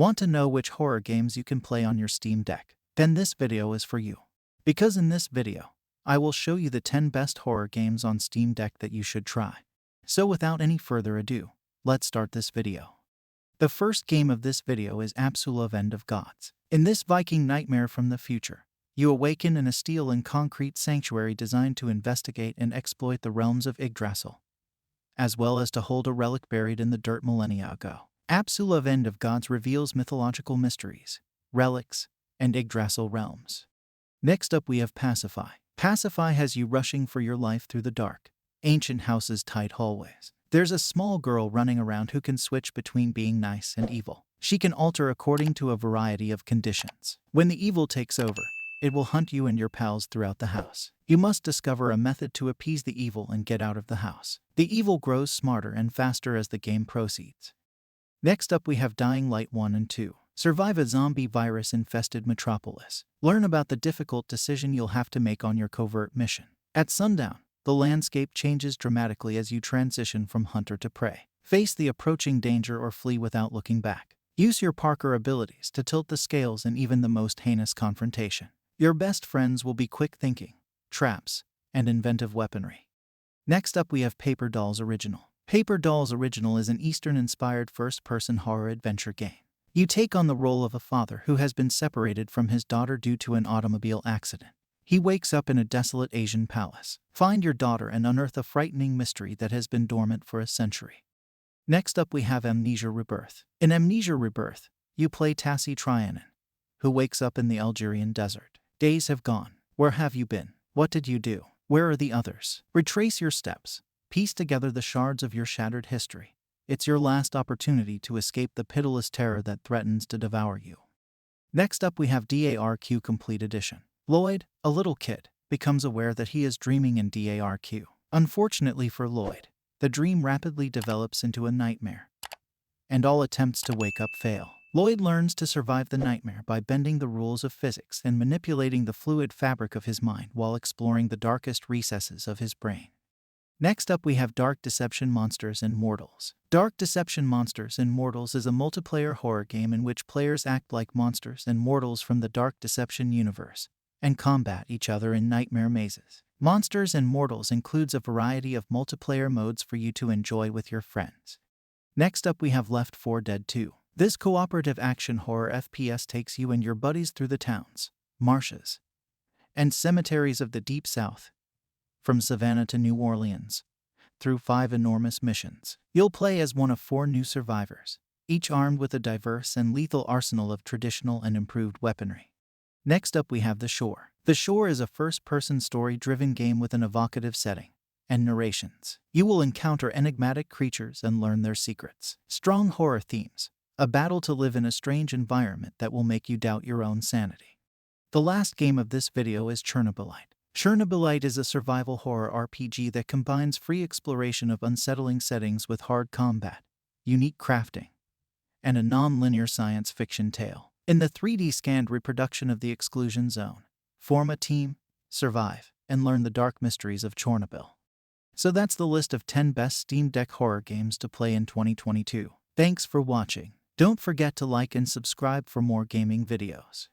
Want to know which horror games you can play on your Steam Deck? Then this video is for you. Because in this video, I will show you the 10 best horror games on Steam Deck that you should try. So without any further ado, let's start this video. The first game of this video is Apsulov End of Gods. In this Viking nightmare from the future, you awaken in a steel and concrete sanctuary designed to investigate and exploit the realms of Yggdrasil, as well as to hold a relic buried in the dirt millennia ago. Apsulov End of Gods reveals mythological mysteries, relics, and Yggdrasil realms. Next up we have Pacify. Pacify has you rushing for your life through the dark, ancient house's tight hallways. There's a small girl running around who can switch between being nice and evil. She can alter according to a variety of conditions. When the evil takes over, it will hunt you and your pals throughout the house. You must discover a method to appease the evil and get out of the house. The evil grows smarter and faster as the game proceeds. Next up we have Dying Light 1 and 2. Survive a zombie virus-infested metropolis. Learn about the difficult decision you'll have to make on your covert mission. At sundown, the landscape changes dramatically as you transition from hunter to prey. Face the approaching danger or flee without looking back. Use your Parker abilities to tilt the scales in even the most heinous confrontation. Your best friends will be quick thinking, traps, and inventive weaponry. Next up we have Paper Dolls Original. Paper Dolls Original is an Eastern-inspired first-person horror adventure game. You take on the role of a father who has been separated from his daughter due to an automobile accident. He wakes up in a desolate Asian palace. Find your daughter and unearth a frightening mystery that has been dormant for a century. Next up we have Amnesia Rebirth. In Amnesia Rebirth, you play Tassi Trianon, who wakes up in the Algerian desert. Days have gone. Where have you been? What did you do? Where are the others? Retrace your steps. Piece together the shards of your shattered history. It's your last opportunity to escape the pitiless terror that threatens to devour you. Next up we have DARQ Complete Edition. Lloyd, a little kid, becomes aware that he is dreaming in DARQ. Unfortunately for Lloyd, the dream rapidly develops into a nightmare, and all attempts to wake up fail. Lloyd learns to survive the nightmare by bending the rules of physics and manipulating the fluid fabric of his mind while exploring the darkest recesses of his brain. Next up we have Dark Deception Monsters and Mortals. Dark Deception Monsters and Mortals is a multiplayer horror game in which players act like monsters and mortals from the Dark Deception universe and combat each other in nightmare mazes. Monsters and Mortals includes a variety of multiplayer modes for you to enjoy with your friends. Next up we have Left 4 Dead 2. This cooperative action horror FPS takes you and your buddies through the towns, marshes, and cemeteries of the Deep South, from Savannah to New Orleans, through 5 enormous missions. You'll play as one of 4 new survivors, each armed with a diverse and lethal arsenal of traditional and improved weaponry. Next up we have The Shore. The Shore is a first-person story-driven game with an evocative setting and narrations. You will encounter enigmatic creatures and learn their secrets. Strong horror themes. A battle to live in a strange environment that will make you doubt your own sanity. The last game of this video is Chernobylite. Chernobylite is a survival horror RPG that combines free exploration of unsettling settings with hard combat, unique crafting, and a non-linear science fiction tale. In the 3D scanned reproduction of the exclusion zone, form a team, survive, and learn the dark mysteries of Chernobyl. So that's the list of 10 best Steam Deck horror games to play in 2022. Thanks for watching. Don't forget to like and subscribe for more gaming videos.